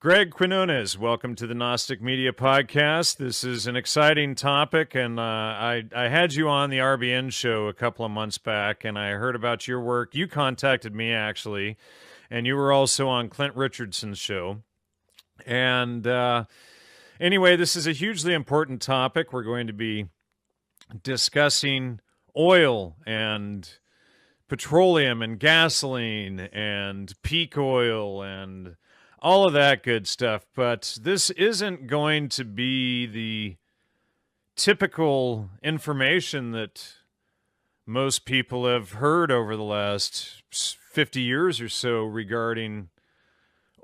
Greg Quinones, welcome to the Gnostic Media Podcast. This is an exciting topic, and I had you on the RBN show a couple of months back, and I heard about your work. You contacted me, actually, and you were also on Clint Richardson's show. And anyway, this is a hugely important topic. We're going to be discussing oil and petroleum and gasoline and peak oil and all of that good stuff. But this isn't going to be the typical information that most people have heard over the last 50 years or so regarding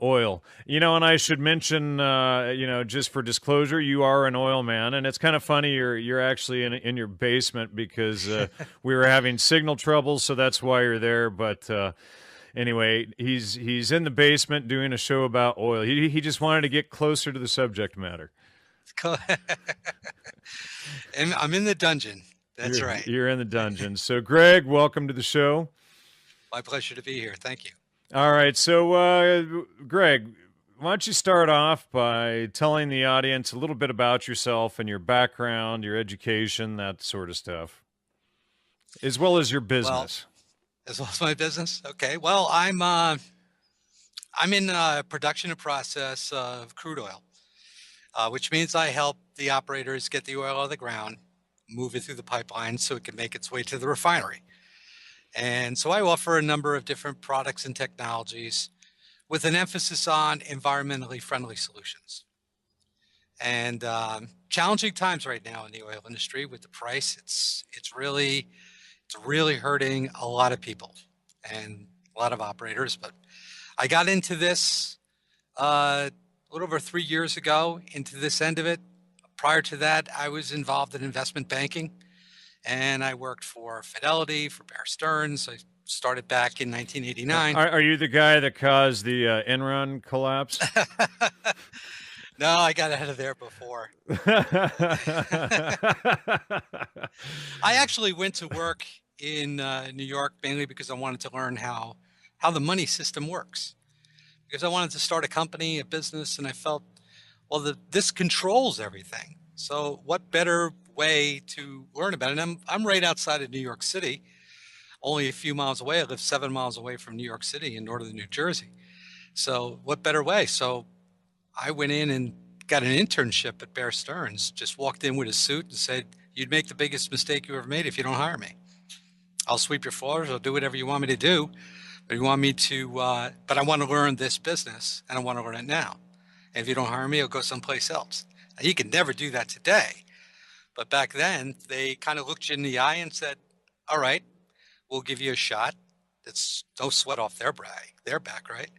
oil. And I should mention, just for disclosure, you are an oil man, and it's kind of funny you're actually in your basement because we were having signal troubles, so that's why you're there. But anyway, he's in the basement doing a show about oil. He just wanted to get closer to the subject matter. And I'm in the dungeon. That's You're, right. You're in the dungeon. So, Greg, welcome to the show. My pleasure to be here. Thank you. All right. So, Greg, why don't you start off by telling the audience a little bit about yourself and your background, your education, that sort of stuff, as well as your business. As well as my business. Okay. Well, I'm in production and process of crude oil, which means I help the operators get the oil out of the ground, move it through the pipeline so it can make its way to the refinery. And so I offer a number of different products and technologies with an emphasis on environmentally friendly solutions. And challenging times right now in the oil industry with the price. It's really hurting a lot of people and a lot of operators. But I got into this a little over 3 years ago, into this end of it. Prior to that, I was involved in investment banking, and I worked for Fidelity, for Bear Stearns. I started back in 1989. Are you the guy that caused the Enron collapse? No, I got out of there before. I actually went to work in New York mainly because I wanted to learn how the money system works. Because I wanted to start a company, a business, and I felt, well, this controls everything. So what better way to learn about it? And I'm right outside of New York City, only a few miles away. I live 7 miles away from New York City in northern New Jersey. So what better way? So I went in and got an internship at Bear Stearns, just walked in with a suit and said, you'd make the biggest mistake you ever made if you don't hire me. I'll sweep your floors, I'll do whatever you want me to do, but you want me to, but I want to learn this business and I want to learn it now. And if you don't hire me, I'll go someplace else. Now, you can never do that today. But back then they kind of looked you in the eye and said, all right, we'll give you a shot. It's no sweat off their back, right?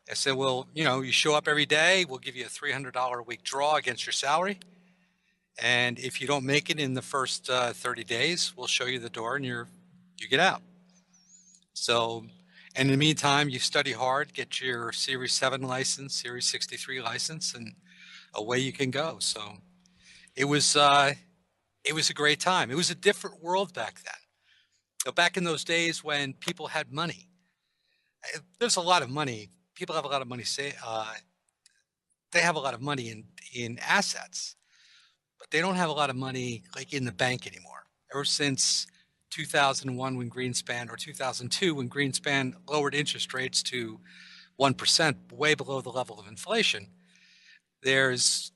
I said, well, you show up every day, we'll give you a $300 a week draw against your salary. And if you don't make it in the first 30 days, we'll show you the door and you get out. So, and in the meantime, you study hard, get your Series 7 license, Series 63 license, and away you can go. So it was a great time. It was a different world back then. So back in those days when people had money, there's a lot of money. People have a lot of money. They have a lot of money in assets, but they don't have a lot of money like in the bank anymore. Ever since 2001 when Greenspan, or 2002 when Greenspan lowered interest rates to 1%, way below the level of inflation, there's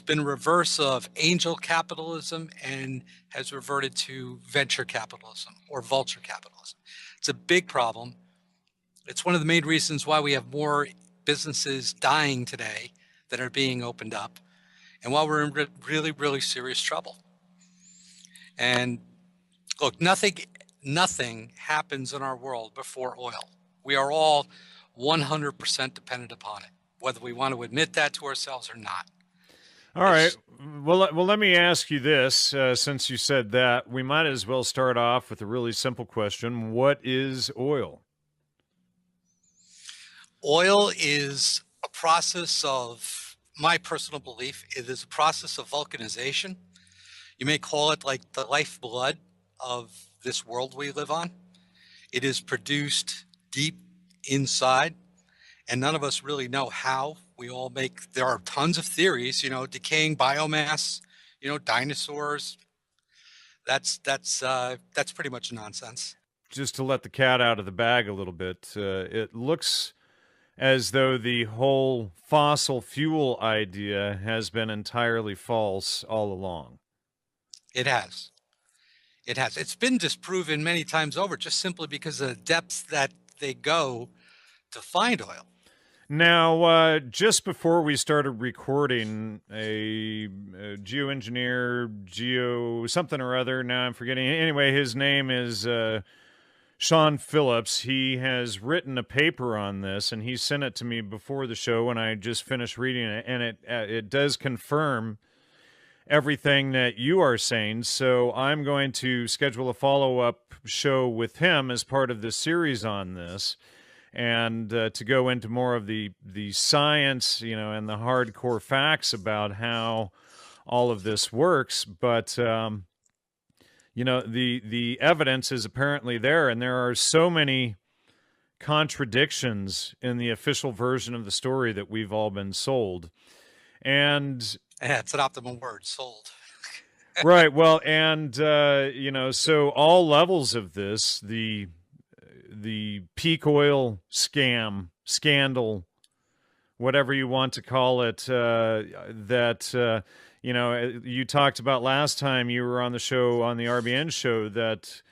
been a reverse of angel capitalism and has reverted to venture capitalism or vulture capitalism. It's a big problem. It's one of the main reasons why we have more businesses dying today than are being opened up, and why we're in really, really serious trouble. And look, nothing nothing happens in our world before oil. We are all 100% dependent upon it, whether we want to admit that to ourselves or not. All right. It's Well, let me ask you this. Since you said that, we might as well start off with a really simple question. What is oil? Oil is a process of, my personal belief, it is a process of vulcanization. You may call it like the lifeblood of this world we live on. It is produced deep inside, and none of us really know how. There are tons of theories, decaying biomass, dinosaurs. That's pretty much nonsense. Just to let the cat out of the bag a little bit, it looks as though the whole fossil fuel idea has been entirely false all along. It has. It has. It's been disproven many times over just simply because of the depths that they go to find oil. Now, just before we started recording, a geoengineer, geo something or other, now I'm forgetting. Anyway, his name is Sean Phillips. He has written a paper on this, and he sent it to me before the show when I just finished reading it, and it does confirm everything that you are saying. So I'm going to schedule a follow-up show with him as part of this series on this, and to go into more of the science, and the hardcore facts about how all of this works. But the evidence is apparently there, and there are so many contradictions in the official version of the story that we've all been sold. And Yeah, it's an optimum word, sold. right, well, and so all levels of this, the peak oil scandal, whatever you want to call it, that you talked about last time you were on the show, on the RBN show, that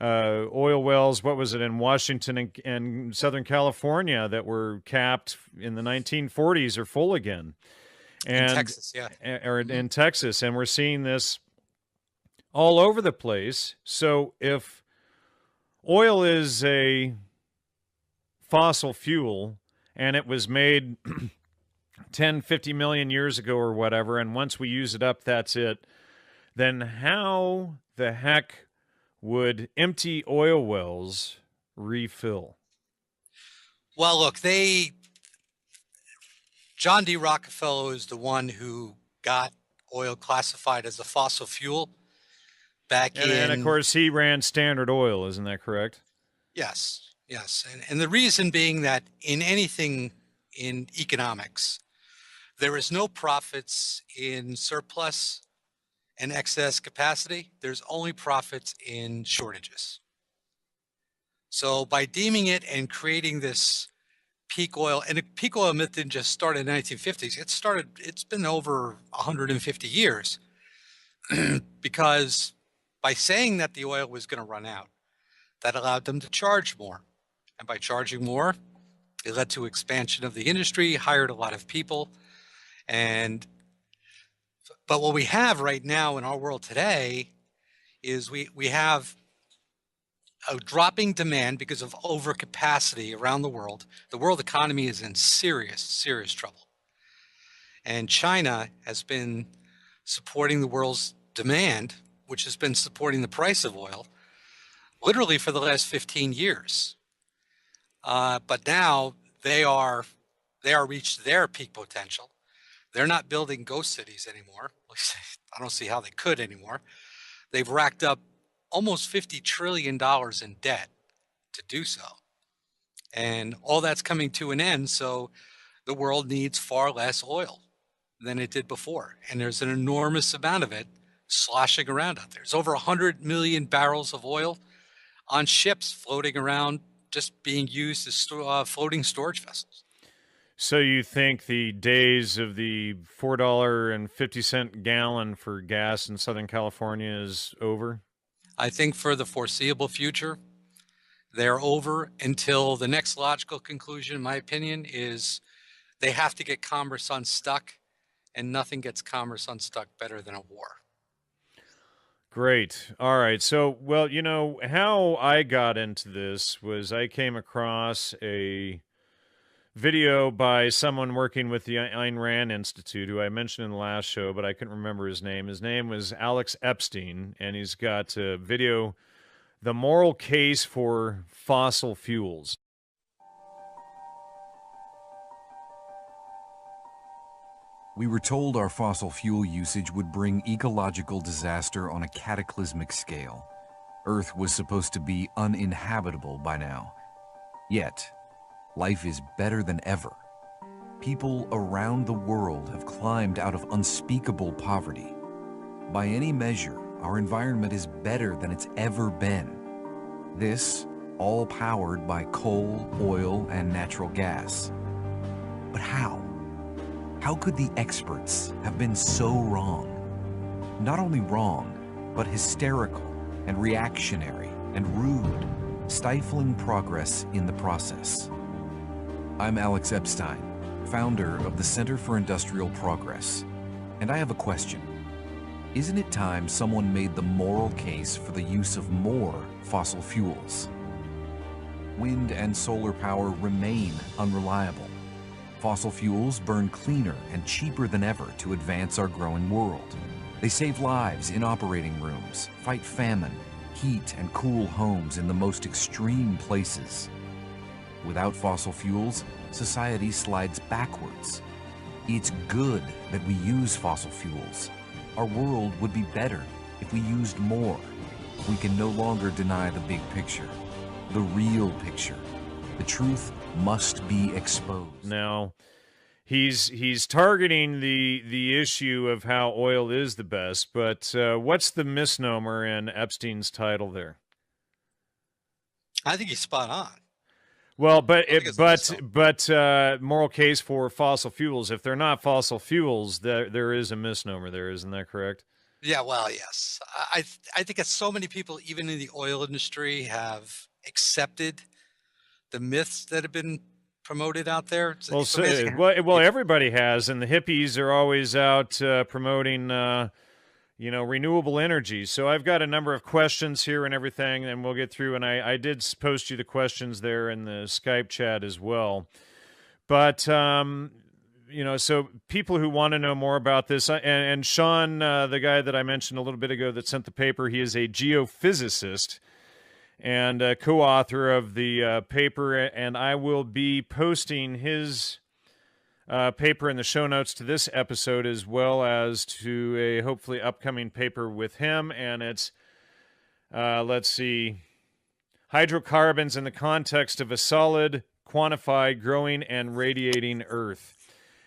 oil wells, what was it, in Washington and Southern California that were capped in the 1940s are full again. In Texas, yeah. Or in Texas, and we're seeing this all over the place. So if oil is a fossil fuel and it was made 10, 50 million years ago or whatever, and once we use it up, that's it, then how the heck would empty oil wells refill? Well, look, John D. Rockefeller is the one who got oil classified as a fossil fuel back And of in, course, he ran Standard Oil, isn't that correct? yes, yes. And the reason being that in anything in economics, there is no profits in surplus and excess capacity. There's only profits in shortages. So by deeming it and creating this peak oil, and the peak oil myth didn't just start in the 1950s. It's been over 150 years because by saying that the oil was going to run out, that allowed them to charge more. And by charging more, it led to expansion of the industry, hired a lot of people. But what we have right now in our world today is we have a dropping demand because of overcapacity around the world. The world economy is in serious, serious trouble. And China has been supporting the world's demand, which has been supporting the price of oil, literally for the last 15 years. But now they are reached their peak potential. They're not building ghost cities anymore. I don't see how they could anymore. They've racked up almost $50 trillion in debt to do so. And all that's coming to an end. So the world needs far less oil than it did before. And there's an enormous amount of it sloshing around out there. There's over 100 million barrels of oil on ships floating around, just being used as floating storage vessels. So you think the days of the $4.50 gallon for gas in Southern California is over? I think for the foreseeable future, they're over until the next logical conclusion, in my opinion, is they have to get commerce unstuck, and nothing gets commerce unstuck better than a war. Great. All right. So, well, how I got into this was I came across a video by someone working with the Ayn Rand Institute, who I mentioned in the last show, but I couldn't remember his name. His name was Alex Epstein, and he's got a video, The Moral Case for Fossil Fuels. We were told our fossil fuel usage would bring ecological disaster on a cataclysmic scale. Earth was supposed to be uninhabitable by now. Yet, life is better than ever. People around the world have climbed out of unspeakable poverty. By any measure, our environment is better than it's ever been. This, all powered by coal, oil, and natural gas. But how? How could the experts have been so wrong? Not only wrong, but hysterical and reactionary and rude, stifling progress in the process. I'm Alex Epstein, founder of the Center for Industrial Progress, and I have a question. Isn't it time someone made the moral case for the use of more fossil fuels? Wind and solar power remain unreliable. Fossil fuels burn cleaner and cheaper than ever to advance our growing world. They save lives in operating rooms, fight famine, heat and cool homes in the most extreme places. Without fossil fuels, society slides backwards. It's good that we use fossil fuels. Our world would be better if we used more. We can no longer deny the big picture, the real picture. The truth must be exposed. Now, he's targeting the issue of how oil is the best, but what's the misnomer in Epstein's title there? I think he's spot on. Well, but moral case for fossil fuels. If they're not fossil fuels, there is a misnomer there, isn't that correct? Yeah, well, yes. I think that so many people, even in the oil industry, have accepted the myths that have been promoted out there. Well, everybody has, and the hippies are always out promoting, renewable energy. So I've got a number of questions here and everything, and we'll get through. And I did post you the questions there in the Skype chat as well. But so people who want to know more about this, and Sean, the guy that I mentioned a little bit ago that sent the paper, he is a geophysicist and co-author of the paper, and I will be posting his paper in the show notes to this episode, as well as to a hopefully upcoming paper with him, and it's, let's see, hydrocarbons in the context of a solid, quantified, growing, and radiating Earth.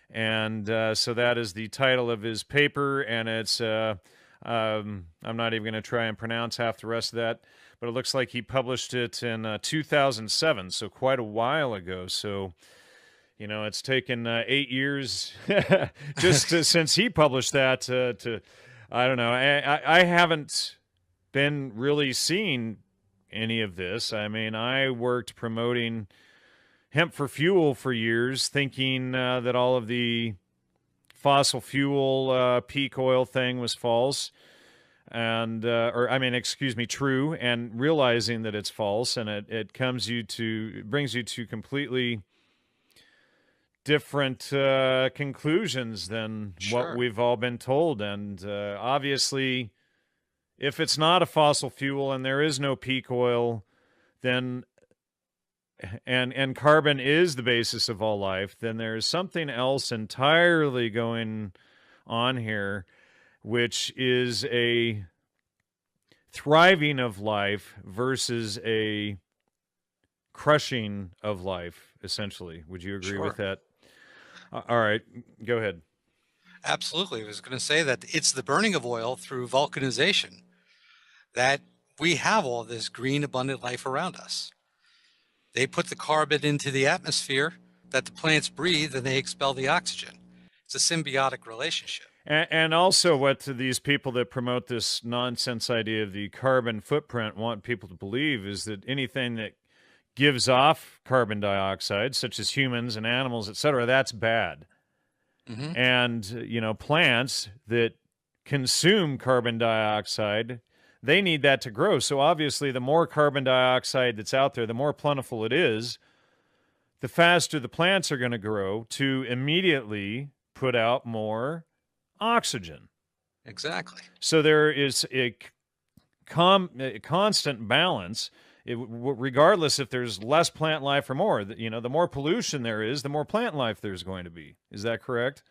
And so that is the title of his paper, and it's, I'm not even going to try and pronounce half the rest of that, but it looks like he published it in 2007, so quite a while ago. So, it's taken 8 years just since he published that to I don't know. I haven't been really seeing any of this. I mean, I worked promoting hemp for fuel for years, thinking that all of the fossil fuel peak oil thing was false. And true, and realizing that it's false, and it brings you to completely different conclusions than what we've all been told. And obviously, if it's not a fossil fuel and there is no peak oil, then and carbon is the basis of all life, then there's something else entirely going on here, which is a thriving of life versus a crushing of life, essentially. Would you agree with that? All right, go ahead. Absolutely. I was going to say that it's the burning of oil through vulcanization that we have all this green, abundant life around us. They put the carbon into the atmosphere that the plants breathe, and they expel the oxygen. It's a symbiotic relationship. And also what these people that promote this nonsense idea of the carbon footprint want people to believe is that anything that gives off carbon dioxide, such as humans and animals, etc., that's bad. Mm-hmm. And, plants that consume carbon dioxide they need that to grow. So obviously, the more carbon dioxide that's out there, the more plentiful it is, the faster the plants are going to grow to immediately put out more oxygen. Exactly. So there is a constant balance, regardless if there's less plant life or more. You know, the more pollution there is, the more plant life there's going to be. Is that correct?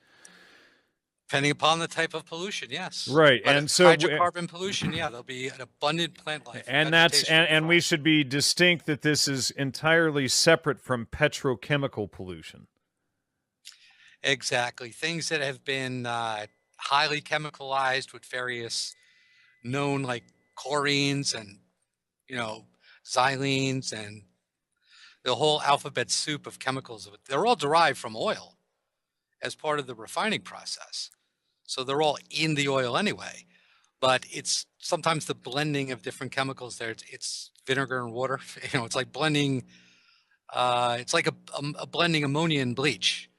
Depending upon the type of pollution, yes. Right. But And if so hydrocarbon pollution, yeah, there'll be an abundant plant life. and that's and we should be distinct that this is entirely separate from petrochemical pollution. Exactly. Things that have been highly chemicalized with various known like chlorines and, you know, xylenes and the whole alphabet soup of chemicals. They're all derived from oil as part of the refining process. So they're all in the oil anyway. But it's sometimes the blending of different chemicals there. It's vinegar and water. You know, it's like blending. It's like a blending ammonia and bleach.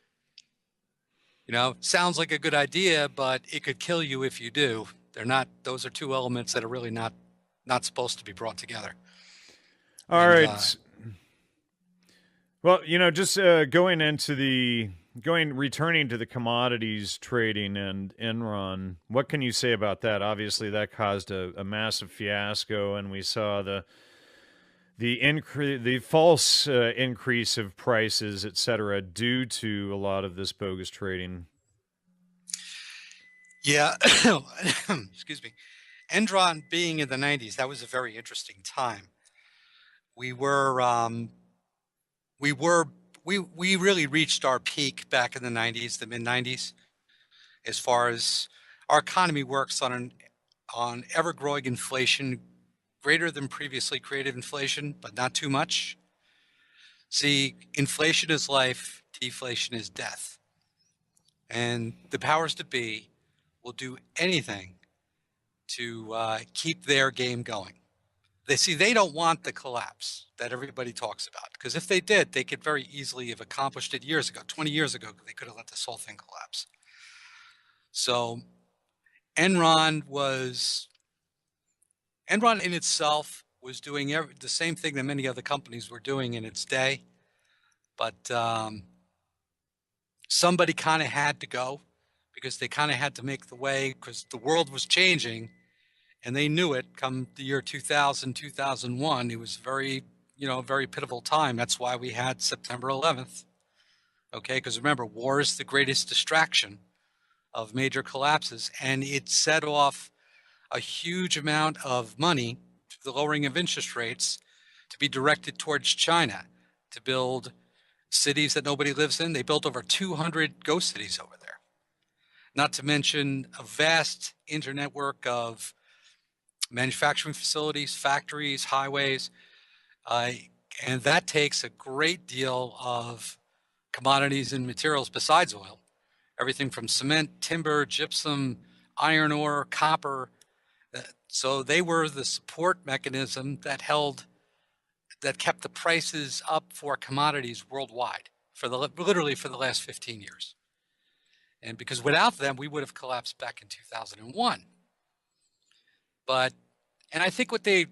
You know, sounds like a good idea, but it could kill you if you do. They're not. Those are two elements that are really not supposed to be brought together. All right. Well, you know, just returning to the commodities trading and Enron, what can you say about that? Obviously, that caused a massive fiasco, and we saw the false increase of prices, et cetera, due to a lot of this bogus trading. Yeah, excuse me. Enron being in the 90s, that was a very interesting time. We really reached our peak back in the 90s, the mid 90s, as far as our economy works on ever growing inflation, greater than previously created inflation, but not too much. See, inflation is life, deflation is death. And the powers to be will do anything to keep their game going. They don't want the collapse that everybody talks about, because if they did, they could very easily have accomplished it years ago. 20 years ago, they could have let this whole thing collapse. So Enron in itself was doing the same thing that many other companies were doing in its day, but somebody kind of had to go, because they kind of had to make the way, because the world was changing. And they knew it come the year 2000, 2001. It was very pivotal time. That's why we had September 11th. Okay, because remember, war is the greatest distraction of major collapses. And it set off a huge amount of money to the lowering of interest rates to be directed towards China to build cities that nobody lives in. They built over 200 ghost cities over there. Not to mention a vast internetwork of manufacturing facilities, factories, highways, and that takes a great deal of commodities and materials besides oil. Everything from cement, timber, gypsum, iron ore, copper. So they were the support mechanism that kept the prices up for commodities worldwide literally for the last 15 years. And because without them, we would have collapsed back in 2001. And I think what they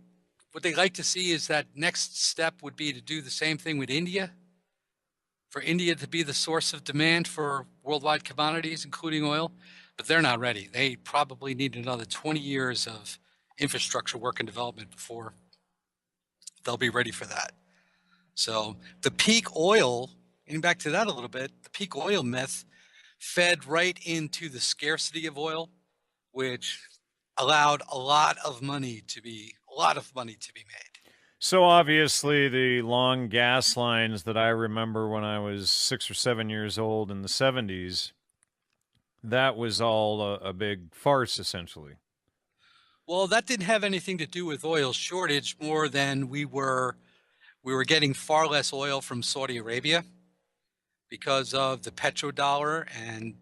like to see is that next step would be to do the same thing with India, for India to be the source of demand for worldwide commodities, including oil. But they're not ready. They probably need another 20 years of infrastructure work and development before they'll be ready for that. So the peak oil, getting back to that a little bit, the peak oil myth fed right into the scarcity of oil, which allowed a lot of money to be made. So obviously the long gas lines that I remember when I was 6 or 7 years old in the 70s, that was all a big farce, essentially. Well, that didn't have anything to do with oil shortage more than we were getting far less oil from Saudi Arabia because of the petrodollar, and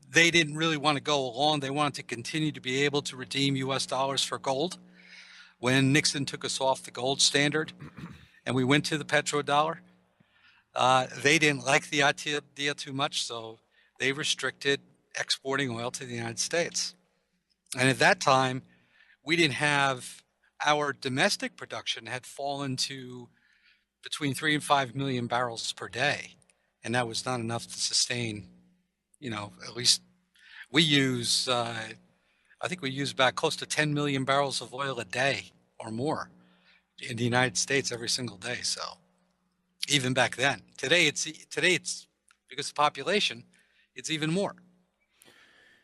they didn't really want to go along. They wanted to continue to be able to redeem US dollars for gold. When Nixon took us off the gold standard and we went to the petrodollar, they didn't like the idea too much, so they restricted exporting oil to the United States. And at that time, we didn't have our domestic production had fallen to between 3 and 5 million barrels per day, and that was not enough to sustain. At least we use. I think we use about close to 10 million barrels of oil a day or more in the United States every single day. So even back then, today it's because of population, it's even more.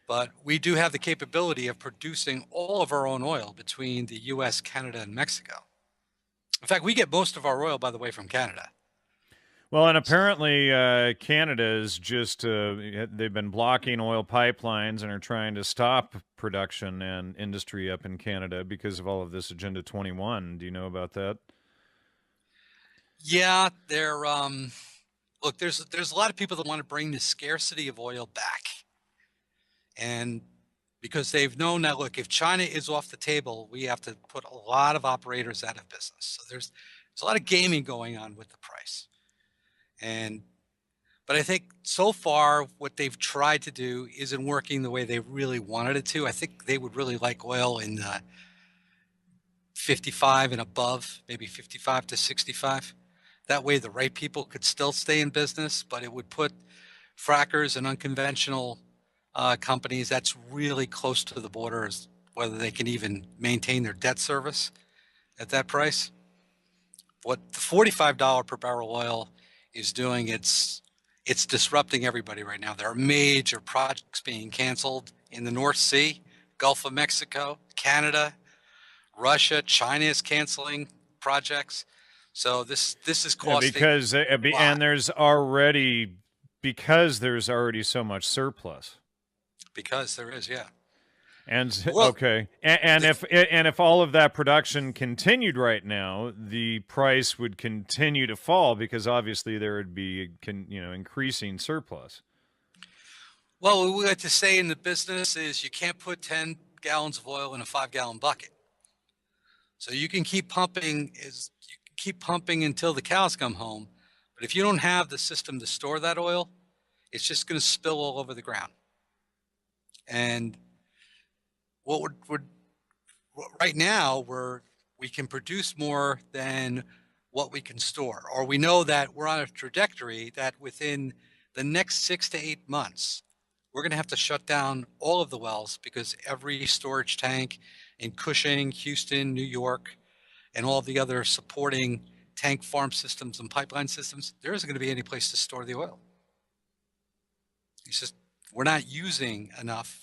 But we do have the capability of producing all of our own oil between the U.S., Canada, and Mexico. In fact, we get most of our oil, by the way, from Canada. Well, and apparently Canada is just, they've been blocking oil pipelines and are trying to stop production and industry up in Canada because of all of this Agenda 21. Do you know about that? Yeah, look, there's a lot of people that want to bring the scarcity of oil back. And because they've known that, look, if China is off the table, we have to put a lot of operators out of business. So there's a lot of gaming going on with the price. But I think so far what they've tried to do isn't working the way they really wanted it to. I think they would really like oil in 55 and above, maybe 55 to 65. That way the right people could still stay in business, but it would put frackers and unconventional companies that's really close to the border as whether they can even maintain their debt service at that price. What the $45 per barrel oil is doing, it's disrupting everybody right now. There are major projects being canceled in the North Sea, Gulf of Mexico, Canada, Russia, China is canceling projects. So this is costing because a lot. and there's already so much surplus. Because there is, yeah. And Well, okay, and if all of that production continued right now, the price would continue to fall because obviously there would be increasing surplus. Well, what we like to say in the business is you can't put 10 gallons of oil in a 5-gallon bucket. So you can keep pumping until the cows come home, but if you don't have the system to store that oil, it's just going to spill all over the ground. And right now we can produce more than what we can store, or we know that we're on a trajectory that within the next 6 to 8 months, we're going to have to shut down all of the wells because every storage tank in Cushing, Houston, New York, and all the other supporting tank farm systems and pipeline systems, there isn't going to be any place to store the oil. It's just we're not using enough.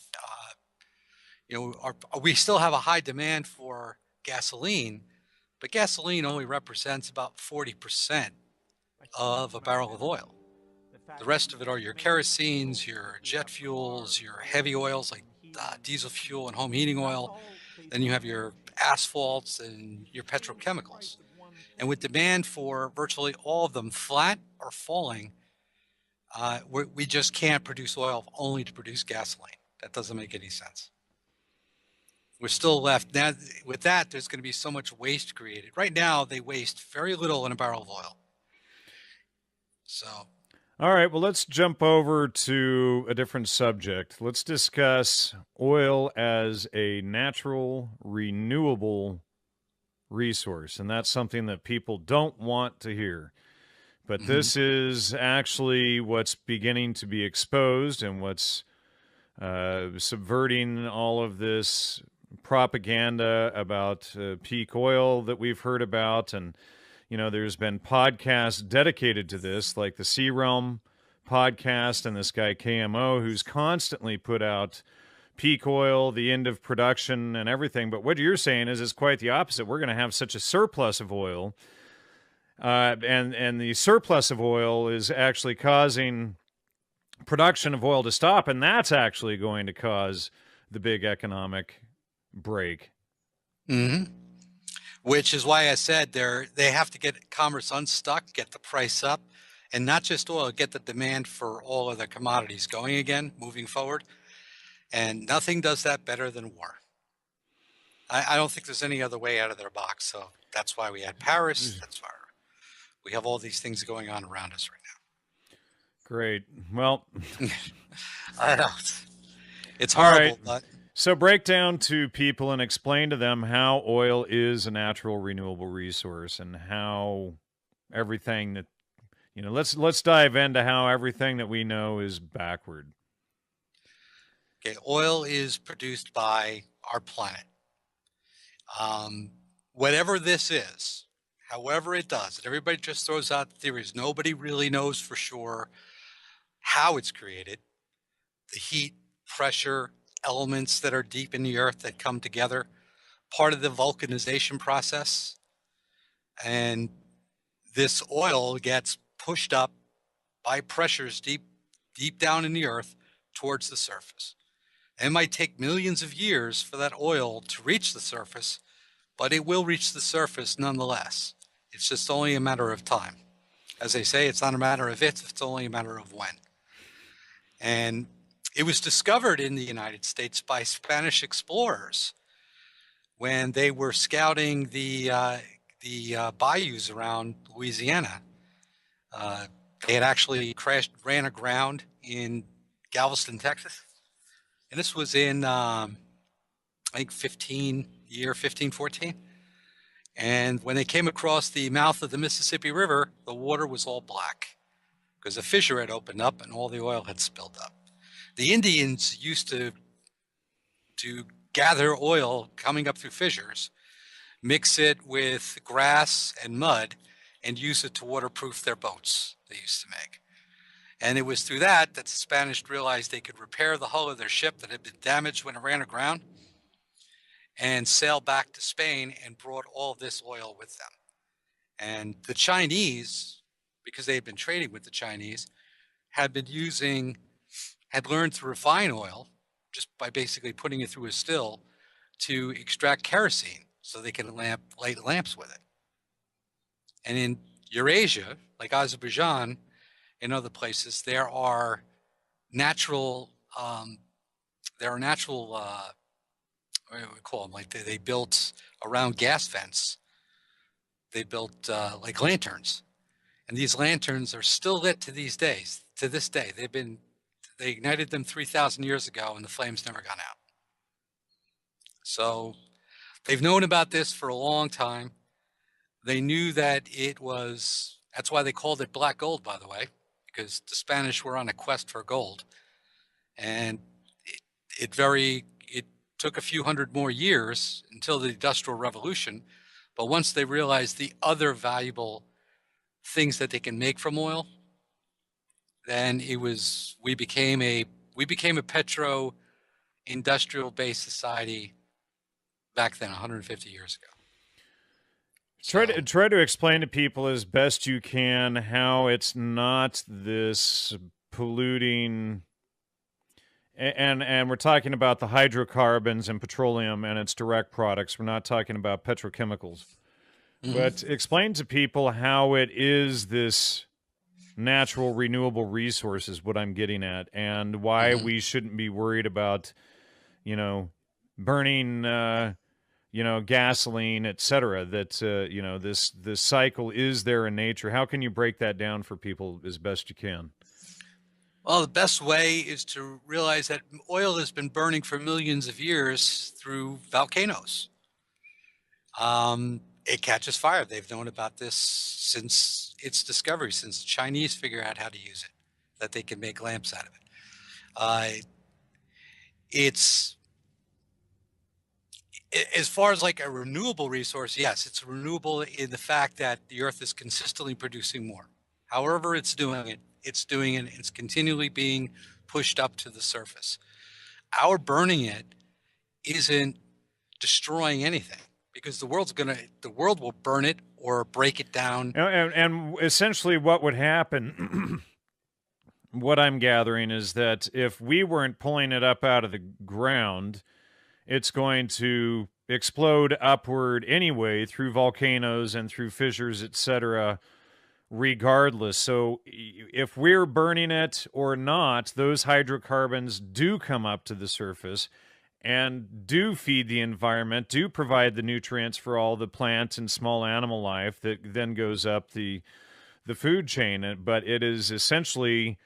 We still have a high demand for gasoline, but gasoline only represents about 40% of a barrel of oil. The rest of it are your kerosenes, your jet fuels, your heavy oils like diesel fuel and home heating oil. Then you have your asphalts and your petrochemicals. And with demand for virtually all of them flat or falling, we just can't produce oil only to produce gasoline. That doesn't make any sense. We're still left now with that. There's going to be so much waste created. Right now, they waste very little in a barrel of oil. So, all right. Well, let's jump over to a different subject. Let's discuss oil as a natural, renewable resource, and that's something that people don't want to hear. But this is actually what's beginning to be exposed and what's subverting all of this propaganda about peak oil that we've heard about. And, there's been podcasts dedicated to this, like the Sea Realm podcast and this guy KMO, who's constantly put out peak oil, the end of production and everything. But what you're saying is quite the opposite. We're going to have such a surplus of oil. And the surplus of oil is actually causing production of oil to stop, and that's actually going to cause the big economic break. Which is why I said they have to get commerce unstuck, get the price up, and not just oil, get the demand for all of the commodities going again, moving forward. And nothing does that better than war. I don't think there's any other way out of their box. So that's why we had Paris. That's why we have all these things going on around us right now. Great. Well, I know. It's horrible, but So break down to people and explain to them how oil is a natural renewable resource and how everything that let's dive into how everything that we know is backward. Okay, oil is produced by our planet. Whatever this is, however it does it, everybody just throws out theories. Nobody really knows for sure how it's created. The heat, pressure, elements that are deep in the earth that come together, part of the vulcanization process. And this oil gets pushed up by pressures deep down in the earth towards the surface. It might take millions of years for that oil to reach the surface, but it will reach the surface nonetheless. It's just only a matter of time. As they say, it's not a matter of if, it's only a matter of when. And it was discovered in the United States by Spanish explorers when they were scouting the bayous around Louisiana. They had actually ran aground in Galveston, Texas. And this was in, I think, 1514. And when they came across the mouth of the Mississippi River, the water was all black because a fissure had opened up and all the oil had spilled up. The Indians used to gather oil coming up through fissures, mix it with grass and mud, and use it to waterproof their boats they used to make. And it was through that the Spanish realized they could repair the hull of their ship that had been damaged when it ran aground and sail back to Spain and brought all this oil with them. And the Chinese, because they had been trading with the Chinese, had learned to refine oil just by basically putting it through a still to extract kerosene so they can light lamps with it. And in Eurasia, like Azerbaijan and other places, there are natural, what do we call them? Like they built around gas vents. They built like lanterns, and these lanterns are still lit to these days. To this day, they ignited them 3,000 years ago, and the flames never gone out. So they've known about this for a long time. They knew that that's why they called it black gold, by the way, because the Spanish were on a quest for gold. And it took a few hundred more years until the Industrial Revolution. But once they realized the other valuable things that they can make from oil, then we became a petro-industrial based society back then, 150 years ago. Try to explain to people as best you can how it's not this polluting, and we're talking about the hydrocarbons and petroleum and its direct products. We're not talking about petrochemicals. Mm-hmm. But explain to people how it is this natural renewable resource is what I'm getting at, and why we shouldn't be worried about, burning, gasoline, etc. That, this cycle is there in nature. How can you break that down for people as best you can? Well, the best way is to realize that oil has been burning for millions of years through volcanoes. It catches fire. They've known about this since its discovery, since the Chinese figured out how to use it, that they can make lamps out of it. It's as far as like a renewable resource, yes, it's renewable in the fact that the earth is consistently producing more. However it's doing it, it's continually being pushed up to the surface. Our burning it isn't destroying anything, because the world will burn it or break it down. And essentially what would happen, what I'm gathering, is that if we weren't pulling it up out of the ground, it's going to explode upward anyway through volcanoes and through fissures, etc., regardless. So if we're burning it or not, those hydrocarbons do come up to the surface and do feed the environment, do provide the nutrients for all the plant and small animal life that then goes up the food chain. But it is essentially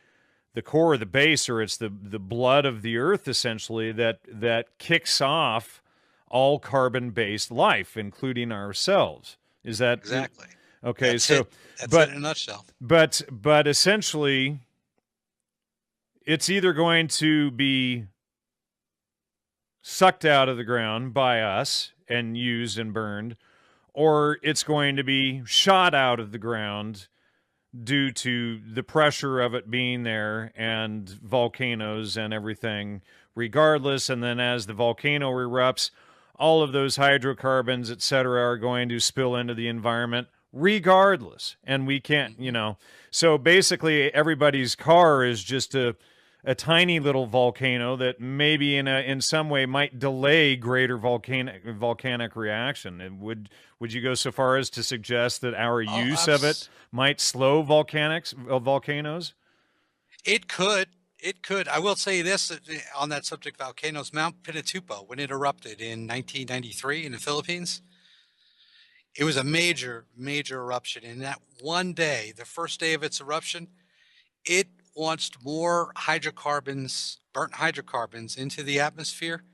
the core, the base, or it's the blood of the earth essentially that kicks off all carbon-based life, including ourselves. Is that Exactly. okay? That's So, it. That's it but in a nutshell. but essentially, it's either going to be sucked out of the ground by us and used and burned, or it's going to be shot out of the ground due to the pressure of it being there and volcanoes and everything, regardless. And then as the volcano erupts, all of those hydrocarbons, et cetera, are going to spill into the environment regardless. And we can't, so basically everybody's car is just a tiny little volcano that maybe in some way might delay greater volcanic reaction. And would you go so far as to suggest that our Oh, use of it might slow volcanoes? it could. It could. I will say this on that subject: volcanoes. Mount Pinatubo, when it erupted in 1993 in the Philippines, it was a major, major eruption. And that one day, the first day of its eruption, it launched more hydrocarbons, burnt hydrocarbons, into the atmosphere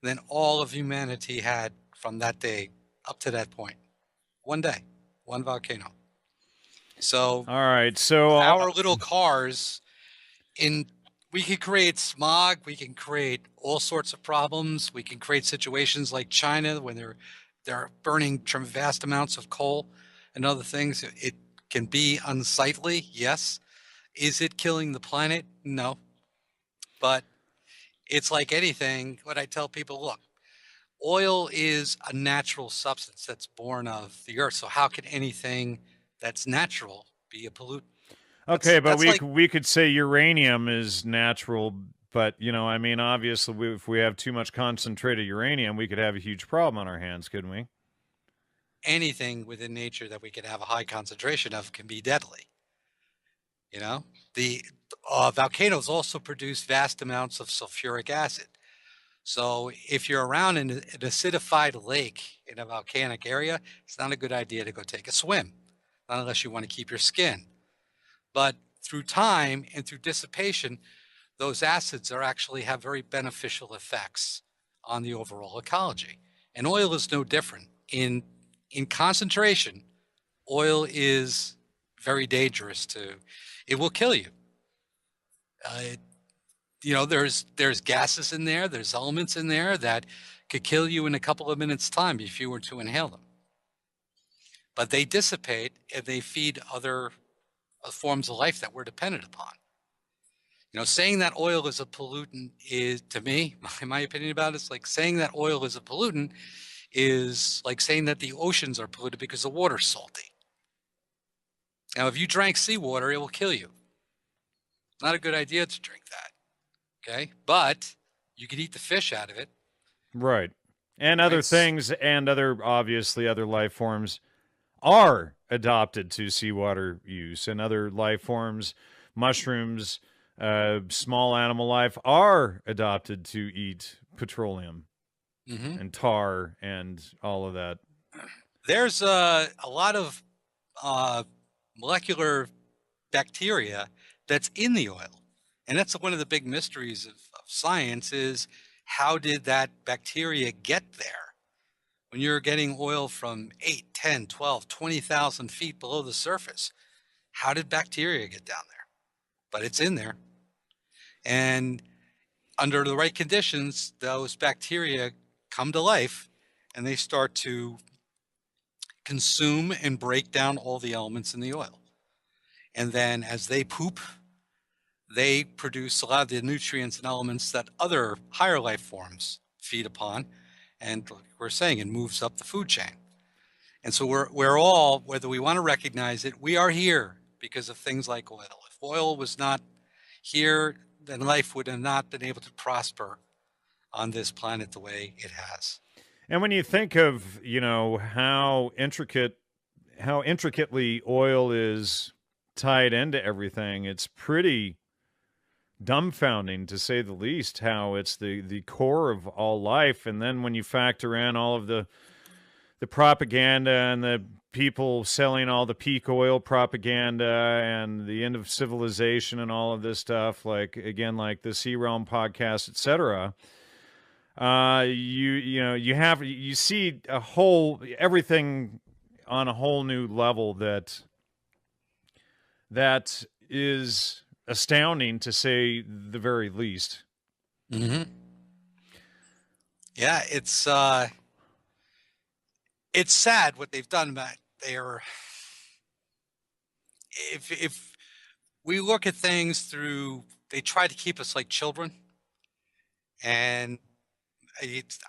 than all of humanity had from that day up to that point. One day, one volcano. So All right. So our little cars, we can create smog, we can create all sorts of problems, we can create situations like China when they're burning vast amounts of coal and other things. It can be unsightly, yes. Is it killing the planet? No. But it's like anything. What I tell people, look, oil is a natural substance that's born of the earth. So how can anything that's natural be a pollutant? okay, but That's like we could say uranium is natural, but I mean, obviously, if we have too much concentrated uranium, we could have a huge problem on our hands, couldn't we? anything within nature that we can have a high concentration of can be deadly. The volcanoes also produce vast amounts of sulfuric acid. So if you're around in an acidified lake in a volcanic area, it's not a good idea to go take a swim, not unless you want to keep your skin. But through time and through dissipation, those acids actually have very beneficial effects on the overall ecology. And oil is no different. In concentration, oil is very dangerous it will kill you. There's gases in there, there's elements in there that could kill you in a couple of minutes' time if you were to inhale them. But they dissipate and they feed other forms of life that we're dependent upon. Saying that oil is a pollutant is, to me, my opinion about it, is like saying that oil is a pollutant is like saying that the oceans are polluted because the water's salty. Now, if you drank seawater, it will kill you. Not a good idea to drink that. Okay? But you could eat the fish out of it. Right. And other things and obviously other life forms are adopted to seawater use, and other life forms, mushrooms, small animal life are adopted to eat petroleum and tar and all of that. There's a lot of molecular bacteria that's in the oil. And that's one of the big mysteries of science is how did that bacteria get there? When you're getting oil from 8, 10, 12, 20,000 feet below the surface, how did bacteria get down there? But it's in there. And under the right conditions, those bacteria come to life and they start to consume and break down all the elements in the oil. And then as they poop, they produce a lot of the nutrients and elements that other higher life forms feed upon. And like we're saying, it moves up the food chain. And so we're all, whether we want to recognize it, we are here because of things like oil. If oil was not here, then life would have not been able to prosper on this planet the way it has. And when you think of, how intricately oil is tied into everything, it's pretty dumbfounding to say the least how it's the core of all life. And then when you factor in all of the the propaganda and the people selling all the peak oil propaganda and the end of civilization and all of this stuff, like again, like the Sea Realm podcast, etc. You see everything on a whole new level that is astounding, to say the very least. Mm-hmm. Yeah, it's sad what they've done, but if we look at things through, they try to keep us like children, and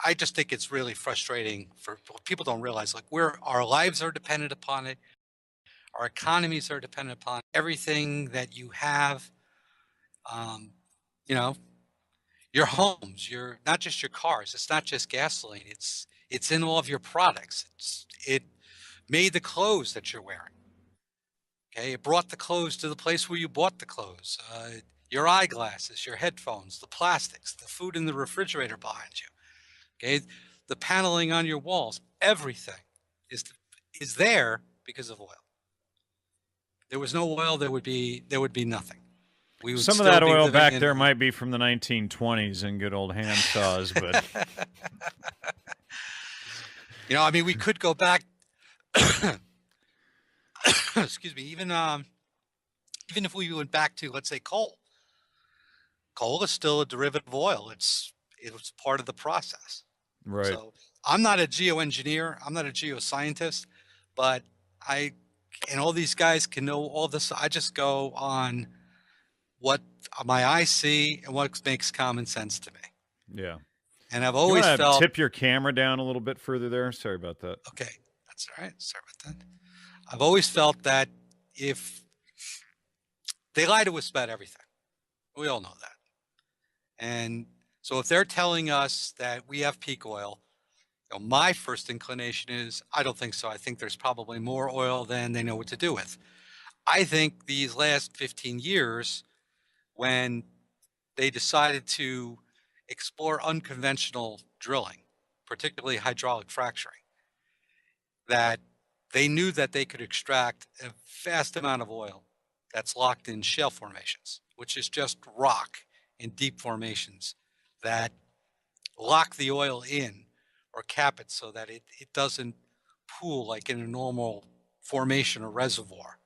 I just think it's really frustrating for people. Don't realize, like, our lives are dependent upon it, our economies are dependent upon everything that you have. Um, you know, your homes, your not just your cars. It's not just gasoline. It's in all of your products. It made the clothes that you're wearing. Okay, it brought the clothes to the place where you bought the clothes. Your eyeglasses, your headphones, the plastics, the food in the refrigerator behind you. Okay, the paneling on your walls, everything is is there because of oil. There was no oil, there would be nothing. We would Some of still that be oil living back in there might be from the 1920s and good old hand saws, but I mean, we could go back. Excuse me. Even if we went back to, let's say, coal. Coal is still a derivative of oil. It was part of the process. right. So I'm not a geoengineer. I'm not a geoscientist, but and all these guys can know all this. I just go on what my eyes see and what makes common sense to me. Yeah. And I've You always want to felt, tip your camera down a little bit further there? Sorry about that. okay, that's all right. Sorry about that. I've always felt that if they lie to us about everything, we all know that. And so if they're telling us that we have peak oil, my first inclination is, I don't think so. I think there's probably more oil than they know what to do with. I think these last 15 years, when they decided to explore unconventional drilling, particularly hydraulic fracturing, that they knew that they could extract a vast amount of oil that's locked in shale formations, which is just rock in deep formations that lock the oil in or cap it so that it doesn't pool like in a normal formation or reservoir.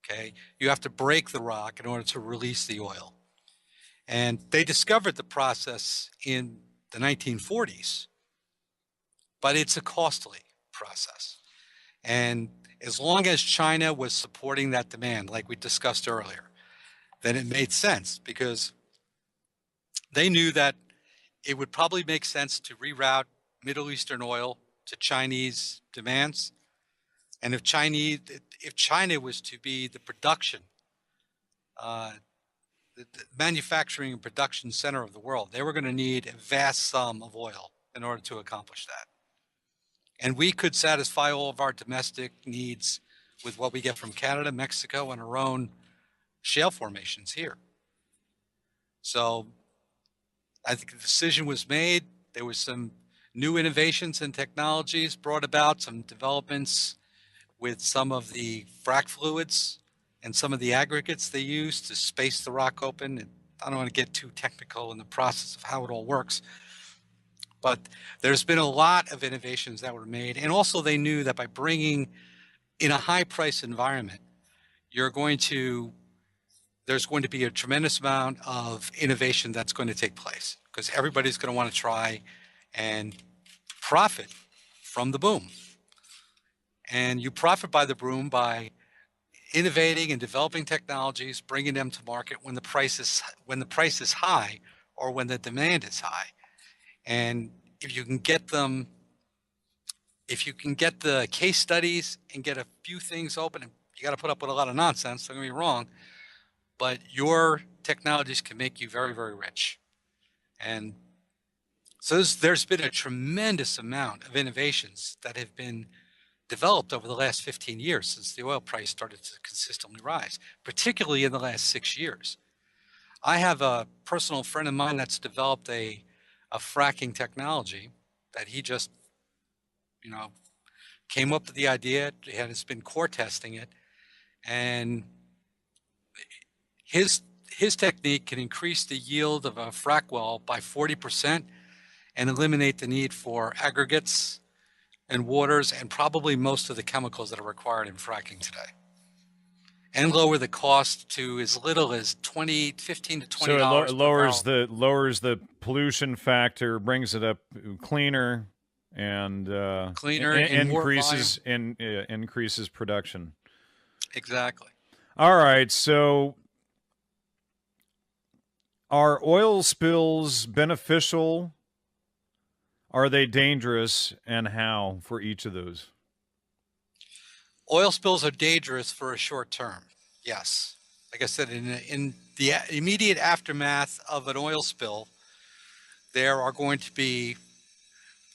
Okay, you have to break the rock in order to release the oil. And they discovered the process in the 1940s, but it's a costly process. And as long as China was supporting that demand, like we discussed earlier, then it made sense, because they knew that it would probably make sense to reroute Middle Eastern oil to Chinese demands. And if China was to be the production, the manufacturing and production center of the world, they were going to need a vast sum of oil in order to accomplish that. And we could satisfy all of our domestic needs with what we get from Canada, Mexico, and our own shale formations here. So I think the decision was made. There was some new innovations and technologies brought about, some developments with some of the frac fluids and some of the aggregates they use to space the rock open. And I don't want to get too technical in the process of how it all works, but there's been a lot of innovations that were made. And also they knew that by bringing in a high price environment, there's going to be a tremendous amount of innovation that's going to take place, because everybody's going to want to try and profit from the boom. And you profit by the boom by innovating and developing technologies, bringing them to market when the price is high or when the demand is high. And if you can get the case studies and get a few things open, and you got to put up with a lot of nonsense, don't get me wrong, but your technologies can make you very, very rich. And so there's been a tremendous amount of innovations that have been developed over the last 15 years since the oil price started to consistently rise, particularly in the last 6 years. I have a personal friend of mine that's developed a fracking technology that he just, came up with the idea and has been core testing it. And his technique can increase the yield of a frac well by 40% and eliminate the need for aggregates and waters and probably most of the chemicals that are required in fracking today, and lower the cost to as little as $15 to $20. So it lowers per the pollution factor, brings it up cleaner, and increases increases production. Exactly. All right, so are oil spills beneficial? Are they dangerous, and how for each of those? Oil spills are dangerous for a short term. Yes. Like I said, in the immediate aftermath of an oil spill, there are going to be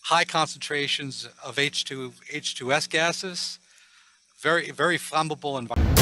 high concentrations of H2S gases, very, very flammable environment.